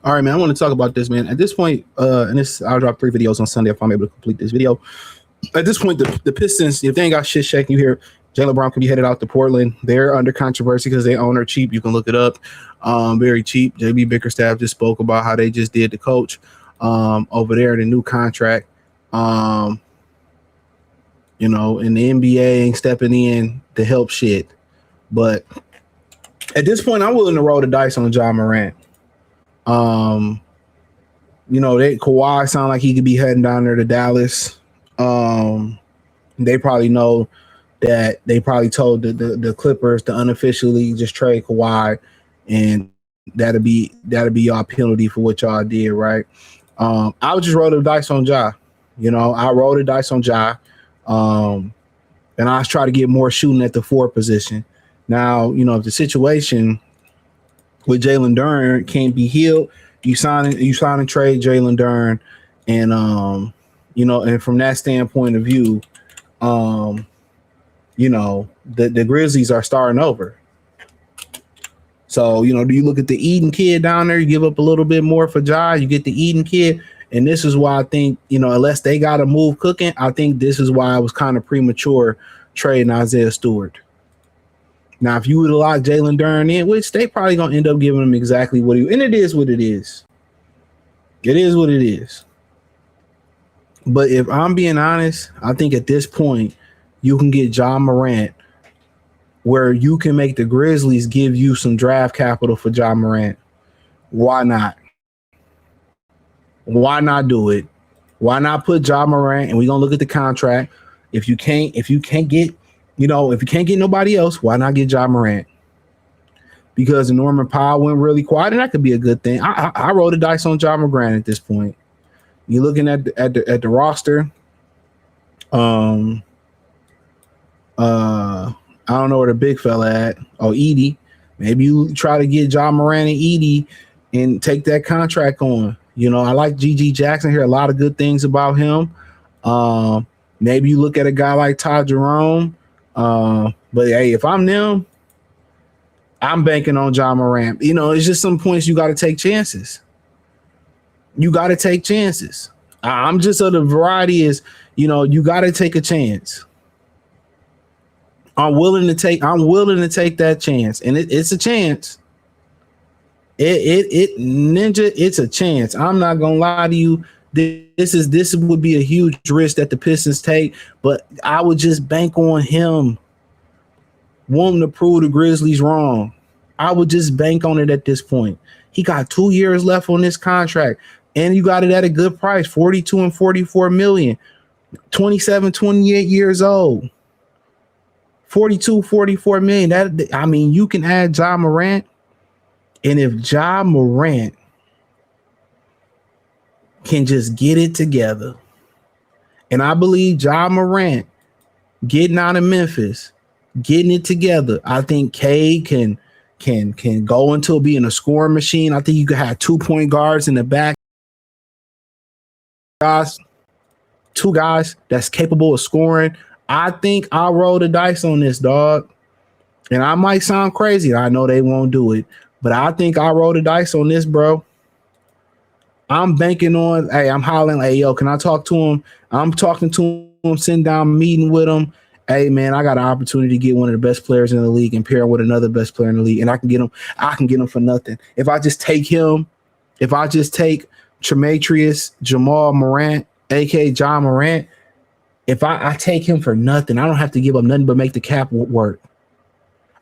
All right, man. I want to talk about this, man. At this point, and this I'll drop 3 videos on Sunday if I'm able to complete this video. At this point, the Pistons, if they ain't got shit shaking, you hear Jaylen Brown could be headed out to Portland. They're under controversy because they own her cheap. You can look it up. Very cheap. JB Bickerstaff just spoke about how they just did the coach over there in the new contract. And the NBA ain't stepping in to help shit. But at this point, I'm willing to roll the dice on Ja Morant. Kawhi sound like he could be heading down there to Dallas. They probably know that they probably told the Clippers to unofficially just trade Kawhi, and that'll be y'all penalty for what y'all did, right? I would just roll the dice on Ja. I rolled the dice on Ja. And I was trying to get more shooting at the 4 position. Now, if the situation with Jalen Duren can't be healed, you sign and trade Jalen Duren, and and from that standpoint of view, the Grizzlies are starting over. So, do you look at the Eden kid down there? You give up a little bit more for Ja, you get the Eden kid. And this is why I think, unless they got to move cooking, I think this is why I was kind of premature trading Isaiah Stewart. Now, if you would have locked Jalen Duren in, which they probably going to end up giving him exactly what and it is what it is. It is what it is. But if I'm being honest, I think at this point, you can get Ja Morant where you can make the Grizzlies give you some draft capital for Ja Morant. Why not? Why not do it? Why not put Ja Morant, and we're gonna look at the contract. If you can't get nobody else, why not get Ja Morant? Because the Norman Powell went really quiet, and that could be a good thing. I rolled the dice on Ja Morant at this point. You're looking at the roster. I don't know where the big fella at. Oh, Edie. Maybe you try to get Ja Morant and Edie and take that contract on. I like G.G. Jackson. Hear a lot of good things about him. Maybe you look at a guy like Ty Jerome. But hey, if I'm them, I'm banking on Ja Morant. It's just some points you got to take chances. You got to take chances. I'm just of the variety is, you got to take a chance. I'm willing to take that chance, and it's a chance. It's a chance. I'm not gonna lie to you. This would be a huge risk that the Pistons take, but I would just bank on him wanting to prove the Grizzlies wrong. I would just bank on it at this point. He got 2 years left on this contract, and you got it at a good price, 42 and 44 million, 27, 28 years old. 42, 44 million. You can add Ja Morant. And if Ja Morant can just get it together, and I believe Ja Morant getting out of Memphis, getting it together, I think Cade can go into being a scoring machine. I think you could have 2-point guards in the back, two guys that's capable of scoring. I think I'll roll the dice on this, dog. And I might sound crazy. I know they won't do it. But I think I roll the dice on this, bro. I'm banking on, hey, I'm hollering, hey, yo, can I talk to him? I'm talking to him, sitting down, meeting with him. Hey, man, I got an opportunity to get one of the best players in the league and pair him with another best player in the league, and I can get him for nothing. If I just take Tremetrius Jamal Morant, aka Ja Morant, if I take him for nothing, I don't have to give up nothing but make the cap work.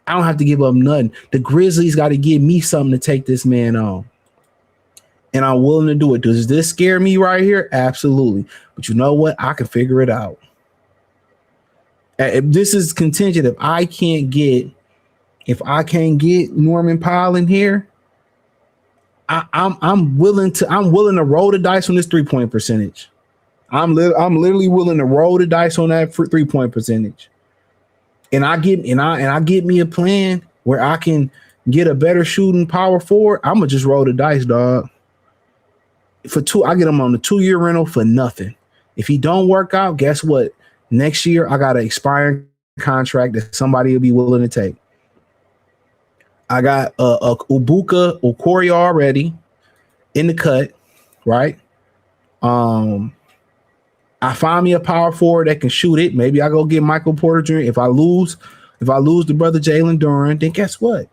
I don't have to give up nothing. The Grizzlies got to give me something to take this man on. And I'm willing to do it. Does this scare me right here? Absolutely. But you know what? I can figure it out. If this is contingent, if I can't get Norman Powell in here, I'm willing to roll the dice on this 3-point percentage. I'm literally willing to roll the dice on that 3-point percentage. And I get me a plan where I can get a better shooting power forward. I'm gonna just roll the dice, dog. I get him on the 2-year rental for nothing. If he don't work out, guess what? Next year I got an expiring contract that somebody will be willing to take. I got Ubuka Okori already, in the cut, right? I find me a power forward that can shoot it. Maybe I go get Michael Porter Jr. If I lose the brother Jalen Duren, then guess what?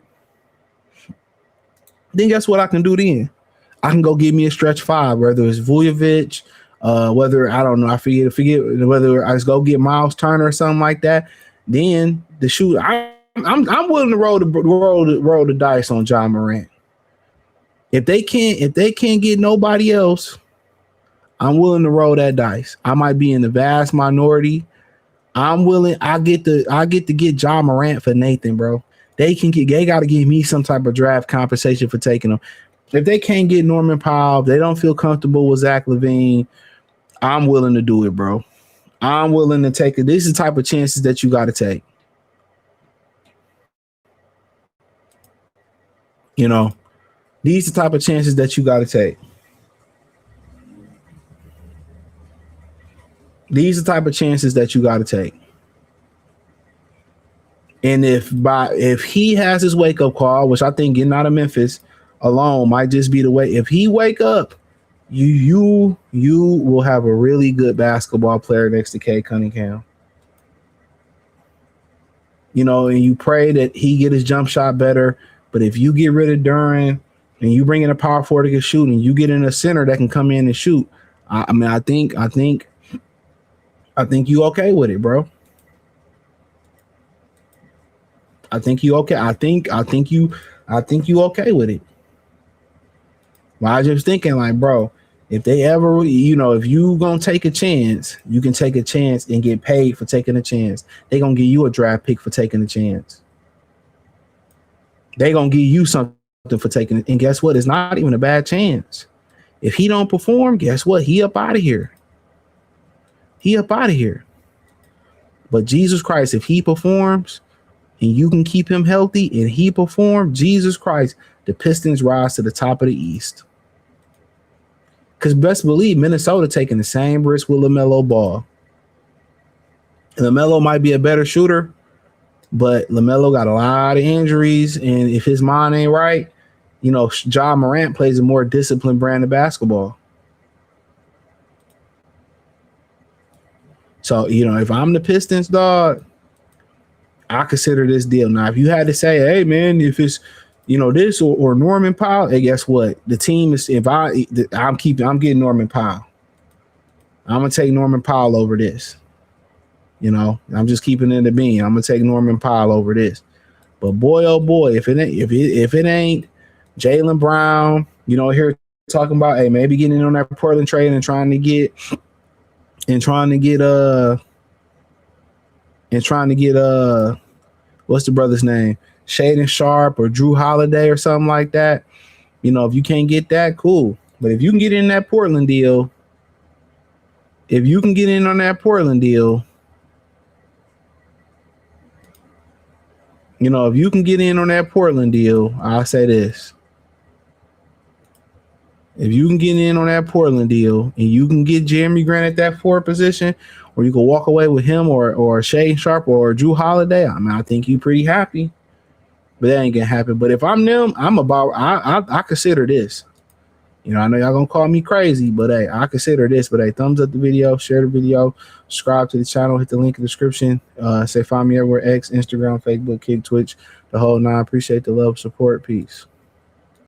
I can do then? I can go get me a stretch five, whether it's Vujovic, whether I don't know, I forget whether I just go get Miles Turner or something like that. Then the shoot, I'm willing to roll the dice on Ja Morant. If they can't get nobody else, I'm willing to roll that dice. I might be in the vast minority. I'm willing. I get to get Ja Morant for Nathan, bro. They got to give me some type of draft compensation for taking them. If they can't get Norman Powell, if they don't feel comfortable with Zach LaVine, I'm willing to do it, bro. I'm willing to take it. These are the type of chances that you got to take. You know, these are the type of chances that you got to take. These are the type of chances that you got to take. And if he has his wake up call, which I think getting out of Memphis alone might just be the way. If he wake up, you will have a really good basketball player next to Cade Cunningham. You know, and you pray that he get his jump shot better. But if you get rid of Duren and you bring in a power forward that can shoot, and you get in a center that can come in and shoot, I think you okay with it, bro. I think you okay. I think you okay with it. Well, I just thinking like, bro, if they ever, if you gonna take a chance, you can take a chance and get paid for taking a chance. They gonna give you a draft pick for taking a chance. They gonna give you something for taking it. And guess what? It's not even a bad chance. If he don't perform, guess what? He up out of here. But Jesus Christ, if he performs and you can keep him healthy and he performs, Jesus Christ, the Pistons rise to the top of the East. Because best believe Minnesota taking the same risk with LaMelo Ball. And LaMelo might be a better shooter, but LaMelo got a lot of injuries. And if his mind ain't right, Ja Morant plays a more disciplined brand of basketball. So, if I'm the Pistons, dog, I consider this deal. Now, if you had to say, hey, man, if it's, this or Norman Powell, hey, guess what? The team is, I'm getting Norman Powell. I'm going to take Norman Powell over this. I'm just keeping it in the bean. I'm going to take Norman Powell over this. But boy, oh boy, if it ain't Jaylen Brown, here talking about, hey, maybe getting in on that Portland trade and trying to get what's the brother's name? Shaden Sharp or Drew Holiday or something like that. If you can't get that, cool. But if you can get in that Portland deal, I'll say this. If you can get in on that Portland deal and you can get Jeremy Grant at that forward position, or you can walk away with him or Shaden Sharp or Drew Holiday, I think you're pretty happy. But that ain't gonna happen. But if I'm them, I consider this. I know y'all gonna call me crazy, but hey, I consider this. But hey, thumbs up the video, share the video, subscribe to the channel, hit the link in the description. Find me everywhere: X, Instagram, Facebook, Kick, Twitch, the whole nine. Appreciate the love, support, peace.